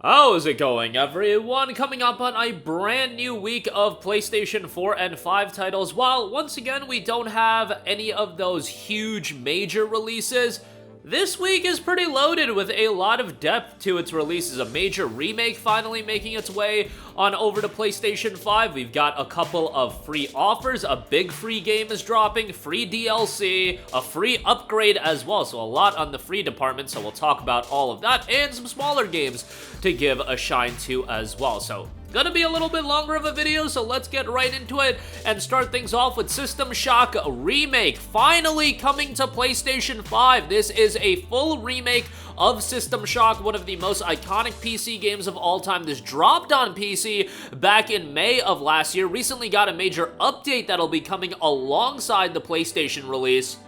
How's it going, everyone? Coming up on a brand new week of PlayStation 4 and 5 titles. While once again we don't have any of those huge major releases, this week is pretty loaded with a lot of depth to its releases. A major remake finally making its way on over to PlayStation 5. We've got a couple of free offers. A big free game is dropping, free DLC, a free upgrade as well. So a lot on the free department, so we'll talk about all of that and some smaller games to give a shine to as well. So gonna be a little bit longer of a video, so let's get right into it and start things off with System Shock Remake, finally coming to PlayStation 5. This is a full remake of System Shock, one of the most iconic PC games of all time. This dropped on PC back in May of last year, recently got a major update that'll be coming alongside the PlayStation release.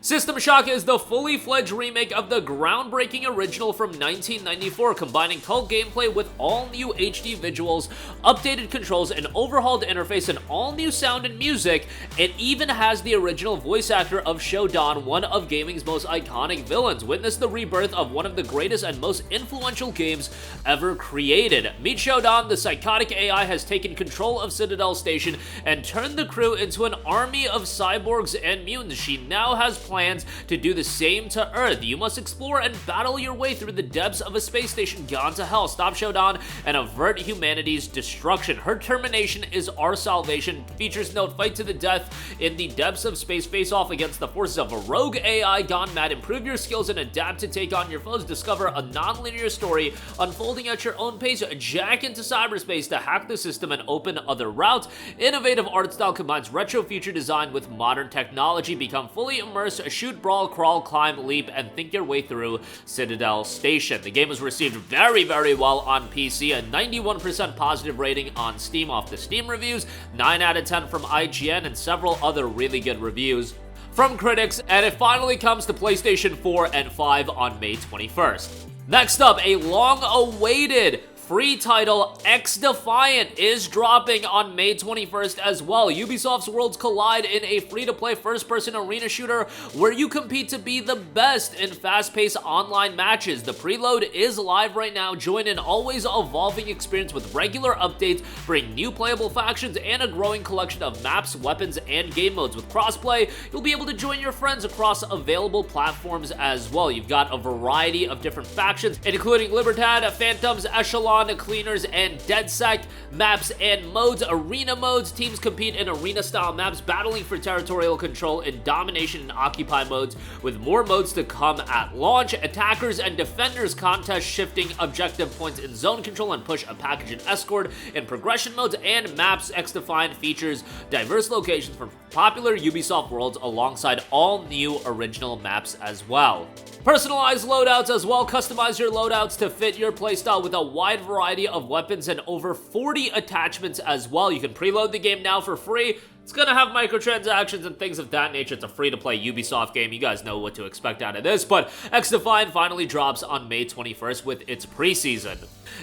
System Shock is the fully fledged remake of the groundbreaking original from 1994, combining cult gameplay with all new HD visuals, updated controls, an overhauled interface, and all new sound and music. It even has the original voice actor of Shodan, one of gaming's most iconic villains. Witness the rebirth of one of the greatest and most influential games ever created. Meet Shodan, the psychotic AI has taken control of Citadel Station and turned the crew into an army of cyborgs and mutants. She now has plans to do the same to Earth. You must explore and battle your way through the depths of a space station gone to hell, stop Shodan, and avert humanity's destruction. Her termination is our salvation. Features note: fight to the death in the depths of space, face off against the forces of a rogue AI gone mad, improve your skills and adapt to take on your foes, discover a non-linear story unfolding at your own pace, jack into cyberspace to hack the system and open other routes. Innovative art style combines retro future design with modern technology. Become fully immersed, shoot, brawl, crawl, climb, leap, and think your way through Citadel Station. The game was received very, very well on PC, a 91% positive rating on Steam off the Steam reviews, 9 out of 10 from IGN, and several other really good reviews from critics, and it finally comes to PlayStation 4 and 5 on May 21st. Next up, a long-awaited free title, XDEFIANT, is dropping on May 21st as well. Ubisoft's worlds collide in a free-to-play first-person arena shooter where you compete to be the best in fast-paced online matches. The preload is live right now. Join an always-evolving experience with regular updates, bring new playable factions, and a growing collection of maps, weapons, and game modes. With crossplay, you'll be able to join your friends across available platforms as well. You've got a variety of different factions, including Libertad, Phantoms, Echelon, Cleaners, and DedSec. Maps and modes: arena modes. Teams compete in arena-style maps, battling for territorial control in domination and occupy modes, with more modes to come at launch. Attackers and defenders contest, shifting objective points in zone control and push a package and escort in progression modes. And maps: XDEFIANT features diverse locations from popular Ubisoft worlds alongside all new original maps as well. Personalized loadouts as well. Customize your loadouts to fit your playstyle with a wide variety of weapons and over 40 attachments as well. You can preload the game now for free. It's gonna have microtransactions and things of that nature. It's a free-to-play Ubisoft game. You guys know what to expect out of this, but XDEFIANT finally drops on May 21st with its preseason.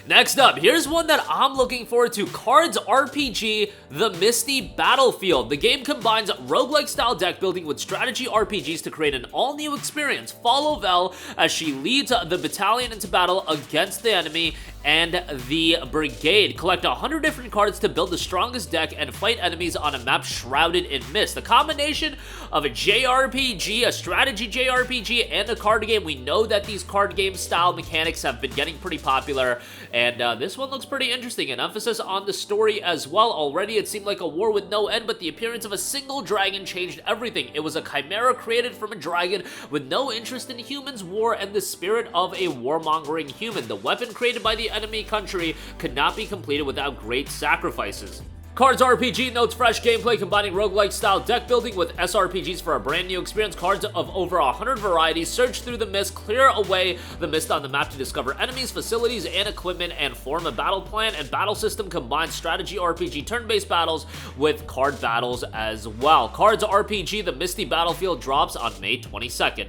Next up, here's one that I'm looking forward to: C.A.R.D.S RPG, The Misty Battlefield. The game combines roguelike-style deck building with strategy RPGs to create an all-new experience. Follow Vel as she leads the battalion into battle against the enemy and the brigade. Collect 100 different cards to build the strongest deck and fight enemies on a map shrouded in mist. The combination of a JRPG, a strategy JRPG, and a card game. We know that these card game style mechanics have been getting pretty popular, and this one looks pretty interesting. An emphasis on the story as well. Already it seemed like a war with no end, but the appearance of a single dragon changed everything. It was a chimera created from a dragon with no interest in humans, war, and the spirit of a warmongering human. The weapon created by the enemy country could not be completed without great sacrifices. C.A.R.D.S RPG notes fresh gameplay combining roguelike style deck building with SRPGs for a brand new experience. Cards of over 100 varieties. Search through the mist, clear away the mist on the map to discover enemies, facilities, and equipment, and form a battle plan and battle system. Combines strategy RPG turn-based battles with card battles as well. C.A.R.D.S RPG The Misty Battlefield drops on May 22nd.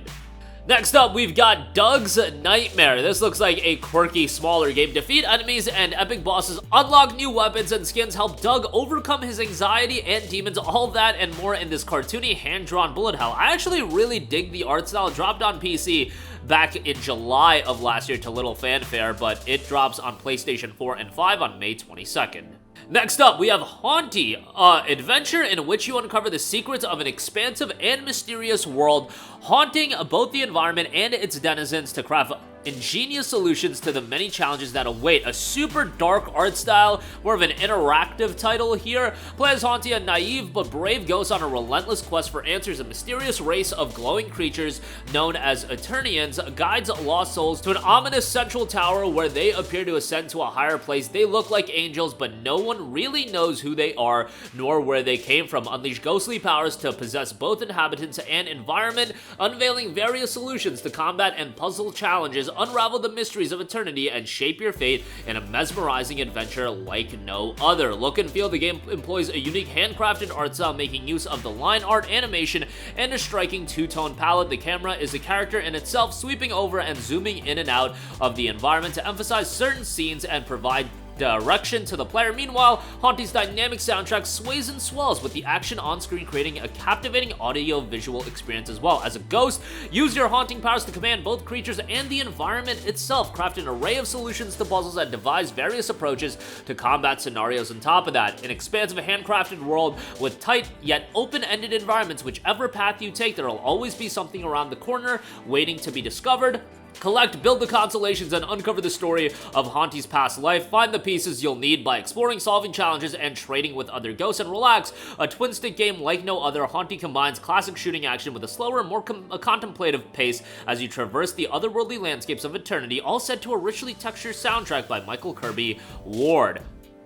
Next up, we've got Doug's Nightmare. This looks like a quirky, smaller game. Defeat enemies and epic bosses, unlock new weapons and skins, help Doug overcome his anxiety and demons, all that and more in this cartoony, hand-drawn bullet hell. I actually really dig the art style. It dropped on PC back in July of last year to little fanfare, but it drops on PlayStation 4 and 5 on May 22nd. Next up, we have Hauntii, adventure in which you uncover the secrets of an expansive and mysterious world, haunting both the environment and its denizens to craft ingenious solutions to the many challenges that await. A super dark art style, more of an interactive title here. Play as Hauntii, a naive but brave ghost on a relentless quest for answers. A mysterious race of glowing creatures known as Eternians guides lost souls to an ominous central tower where they appear to ascend to a higher place. They look like angels, but no one really knows who they are nor where they came from. Unleash ghostly powers to possess both inhabitants and environment, unveiling various solutions to combat and puzzle challenges. Unravel the mysteries of eternity and shape your fate in a mesmerizing adventure like no other. Look and feel, the game employs a unique handcrafted art style, making use of the line art, animation, and a striking two-tone palette. The camera is a character in itself, sweeping over and zooming in and out of the environment to emphasize certain scenes and provide direction to the player. Meanwhile, Hauntii's dynamic soundtrack sways and swells with the action on screen, creating a captivating audio-visual experience as well. As a ghost, use your haunting powers to command both creatures and the environment itself. Craft an array of solutions to puzzles and devise various approaches to combat scenarios. On top of that, an expansive handcrafted world with tight yet open-ended environments. Whichever path you take, there will always be something around the corner waiting to be discovered. Collect, build the constellations, and uncover the story of Hauntii's past life. Find the pieces you'll need by exploring, solving challenges, and trading with other ghosts. And relax, a twin-stick game like no other, Hauntii combines classic shooting action with a slower, more contemplative pace as you traverse the otherworldly landscapes of eternity, all set to a richly textured soundtrack by Michael Kirby Ward.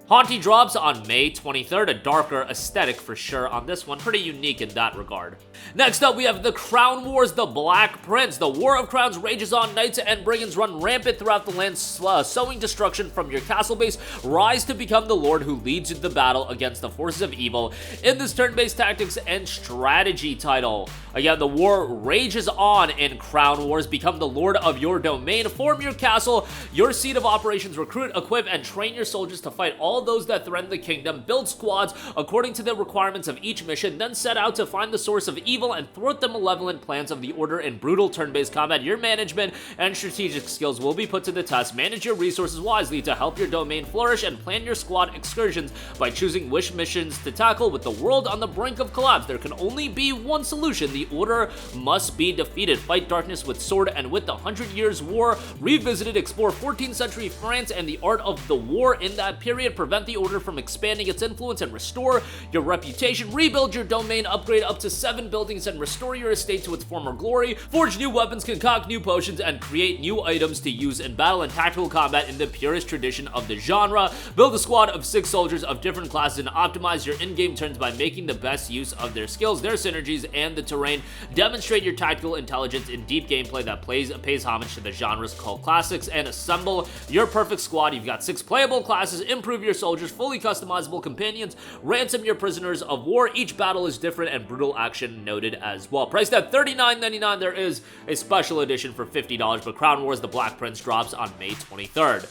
Hauntii drops on May 23rd, a darker aesthetic for sure on this one, pretty unique in that regard. Next up, we have the Crown Wars, the Black Prince. The War of Crowns rages on, knights and brigands run rampant throughout the land, sowing destruction from your castle base. Rise to become the lord who leads the battle against the forces of evil in this turn-based tactics and strategy title. Again, the war rages on in Crown Wars. Become the lord of your domain, form your castle, your seat of operations, recruit, equip, and train your soldiers to fight all those that threaten the kingdom. Build squads according to the requirements of each mission, then set out to find the source of evil and thwart the malevolent plans of the Order in brutal turn-based combat. Your management and strategic skills will be put to the test. Manage your resources wisely to help your domain flourish, and plan your squad excursions by choosing which missions to tackle. With the world on the brink of collapse, there can only be one solution: the Order must be defeated. Fight darkness with sword, and with the 100 Years' War revisited, explore 14th century France and the art of the war in that period. Prevent the Order from expanding its influence and restore your reputation. Rebuild your domain, upgrade up to 7 buildings, and restore your estate to its former glory. Forge new weapons, concoct new potions, and create new items to use in battle and tactical combat in the purest tradition of the genre. Build a squad of 6 soldiers of different classes and optimize your in-game turns by making the best use of their skills, their synergies, and the terrain. Demonstrate your tactical intelligence in deep gameplay that pays homage to the genre's cult classics, and assemble your perfect squad. You've got 6 playable classes. Improve your soldiers, fully customizable companions, ransom your prisoners of war. Each battle is different, and brutal action noted as well. Priced at $39.99, there is a special edition for $50, but Crown Wars: The Black Prince drops on May 23rd.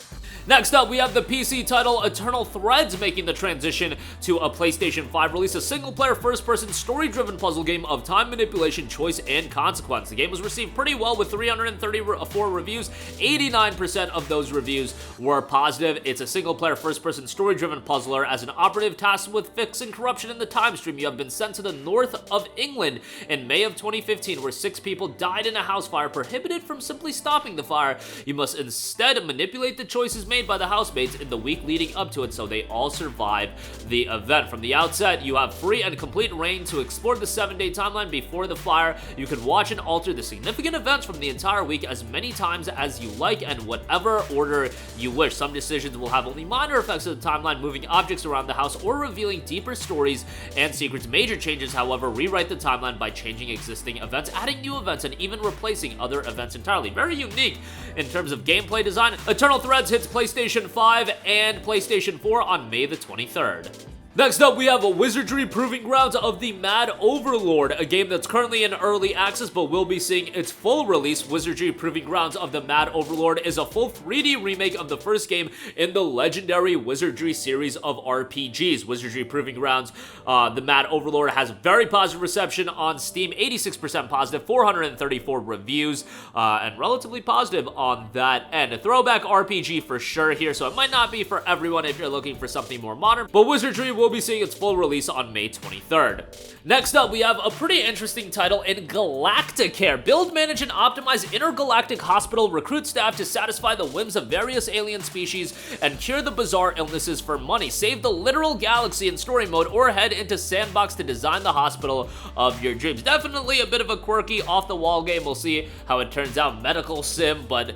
Next up, we have the PC title Eternal Threads making the transition to a PlayStation 5 release, a single-player, first-person, story-driven puzzle game of time manipulation, choice, and consequence. The game was received pretty well with 334 reviews. 89% of those reviews were positive. It's a single-player, first-person, story-driven puzzler. As an operative tasked with fixing corruption in the time stream, you have been sent to the north of England in May of 2015, where 6 people died in a house fire. Prohibited from simply stopping the fire, you must instead manipulate the choices made by the housemates in the week leading up to it so they all survive the event. From the outset, you have free and complete reign to explore the 7-day timeline before the fire. You can watch and alter the significant events from the entire week as many times as you like and whatever order you wish. Some decisions will have only minor effects on the timeline, moving objects around the house or revealing deeper stories and secrets. Major changes, however, rewrite the timeline by changing existing events, adding new events, and even replacing other events entirely. Very unique in terms of gameplay design. Eternal Threads hits PlayStation 5 and PlayStation 4 on May the 23rd. Next up, we have a Wizardry Proving Grounds of the Mad Overlord, a game that's currently in early access but will be seeing its full release. Wizardry Proving Grounds of the Mad Overlord is a full 3D remake of the first game in the legendary Wizardry series of RPGs. Wizardry Proving Grounds, the Mad Overlord has very positive reception on Steam, 86% positive, 434 reviews, and relatively positive on that end. A throwback RPG for sure here, so it might not be for everyone if you're looking for something more modern, but Wizardry will be seeing its full release on May 23rd. Next up, we have a pretty interesting title in Galacticare. Build, manage, and optimize intergalactic hospital, recruit staff to satisfy the whims of various alien species, and cure the bizarre illnesses for money. Save the literal galaxy in story mode, or head into Sandbox to design the hospital of your dreams. Definitely a bit of a quirky, off-the-wall game. We'll see how it turns out. Medical sim, but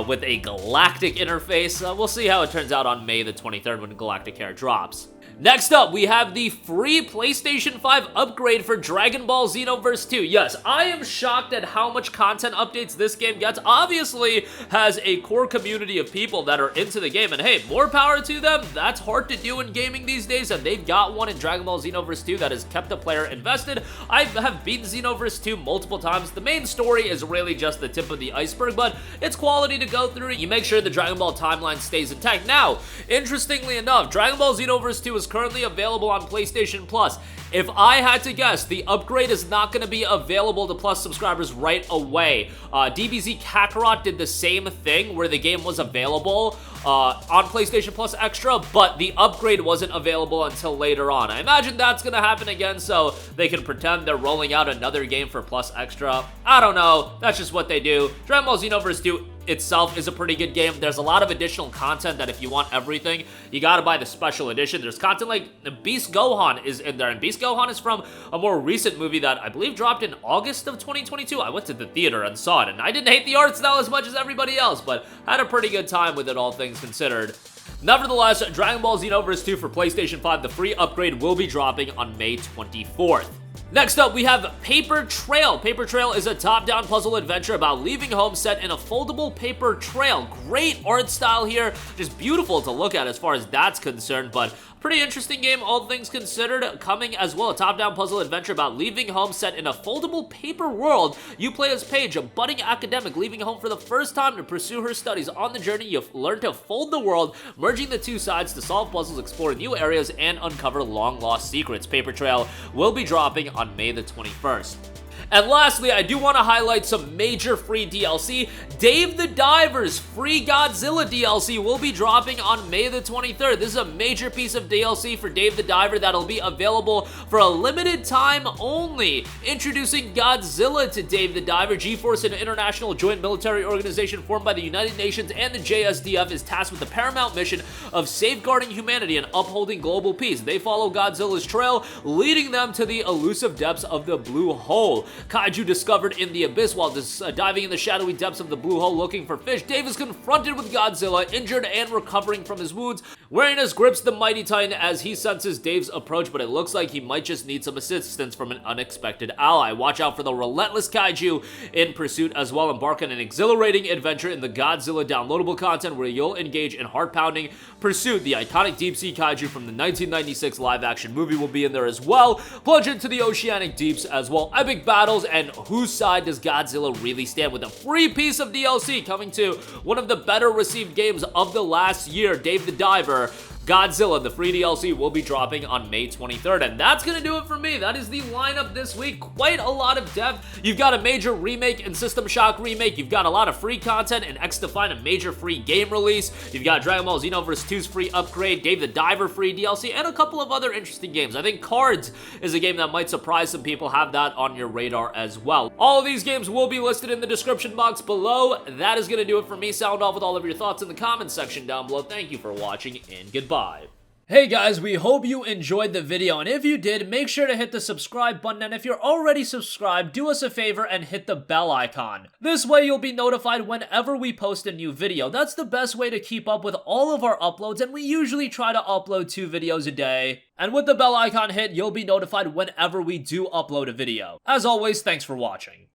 with a galactic interface. We'll see how it turns out on May the 23rd when Galacticare drops. Next up, we have the free PlayStation 5 upgrade for Dragon Ball Xenoverse 2. Yes, I am shocked at how much content updates this game gets. Obviously, has a core community of people that are into the game, and hey, more power to them. That's hard to do in gaming these days, and they've got one in Dragon Ball Xenoverse 2 that has kept the player invested. I have beaten Xenoverse 2 multiple times. The main story is really just the tip of the iceberg, but it's quality to go through. You make sure the Dragon Ball timeline stays intact. Now, interestingly enough, Dragon Ball Xenoverse 2 is currently available on PlayStation Plus. If I had to guess, the upgrade is not going to be available to Plus subscribers right away. DBZ Kakarot did the same thing where the game was available on PlayStation Plus Extra, but the upgrade wasn't available until later on. I imagine that's going to happen again, so they can pretend they're rolling out another game for Plus Extra. I don't know. That's just what they do. Dragon Ball Xenoverse 2 itself is a pretty good game. There's a lot of additional content that if you want everything, you gotta buy the special edition. There's content like Beast Gohan is in there, and Beast Gohan is from a more recent movie that I believe dropped in August of 2022. I went to the theater and saw it, and I didn't hate the art style as much as everybody else, but had a pretty good time with it, all things considered. Nevertheless, Dragon Ball Xenoverse 2 for PlayStation 5, the free upgrade will be dropping on May 24th. Next up, we have Paper Trail. Paper Trail is a top-down puzzle adventure about leaving home set in a foldable paper trail. Great art style here, just beautiful to look at as far as that's concerned, but pretty interesting game, all things considered. Coming as well, a top-down puzzle adventure about leaving home set in a foldable paper world. You play as Paige, a budding academic leaving home for the first time to pursue her studies. On the journey, you learn to fold the world, merging the two sides to solve puzzles, explore new areas, and uncover long-lost secrets. Paper Trail will be dropping on May the 21st. And lastly, I do want to highlight some major free DLC. Dave the Diver's free Godzilla DLC will be dropping on May the 23rd. This is a major piece of DLC for Dave the Diver that'll be available for a limited time only. Introducing Godzilla to Dave the Diver, G-Force, an international joint military organization formed by the United Nations and the JSDF, is tasked with the paramount mission of safeguarding humanity and upholding global peace. They follow Godzilla's trail, leading them to the elusive depths of the Blue Hole. Kaiju discovered in the abyss. While diving in the shadowy depths of the Blue Hole looking for fish, Dave is confronted with Godzilla, injured and recovering from his wounds. Wariness grips the mighty titan as he senses Dave's approach, but it looks like he might just need some assistance from an unexpected ally. Watch out for the relentless Kaiju in pursuit as well. Embark on an exhilarating adventure in the Godzilla downloadable content where you'll engage in heart-pounding pursuit. The iconic deep-sea Kaiju from the 1996 live-action movie will be in there as well. Plunge into the oceanic deeps as well. Epic battles, and whose side does Godzilla really stand, with a free piece of DLC coming to one of the better received games of the last year, Dave the Diver. Godzilla, the free DLC, will be dropping on May 23rd, and that's gonna do it for me. That is the lineup this week. Quite a lot of depth. You've got a major remake and System Shock remake. You've got a lot of free content and XDEFIANT, a major free game release. You've got Dragon Ball Xenoverse 2's free upgrade, Dave the Diver free DLC, and a couple of other interesting games. I think C.A.R.D.S is a game that might surprise some people. Have that on your radar as well. All of these games will be listed in the description box below. That is gonna do it for me. Sound off with all of your thoughts in the comments section down below. Thank you for watching, and goodbye. Hey guys, we hope you enjoyed the video, and if you did, make sure to hit the subscribe button, and if you're already subscribed, do us a favor and hit the bell icon. This way you'll be notified whenever we post a new video. That's the best way to keep up with all of our uploads, and we usually try to upload 2 videos a day. And with the bell icon hit, you'll be notified whenever we do upload a video. As always, thanks for watching.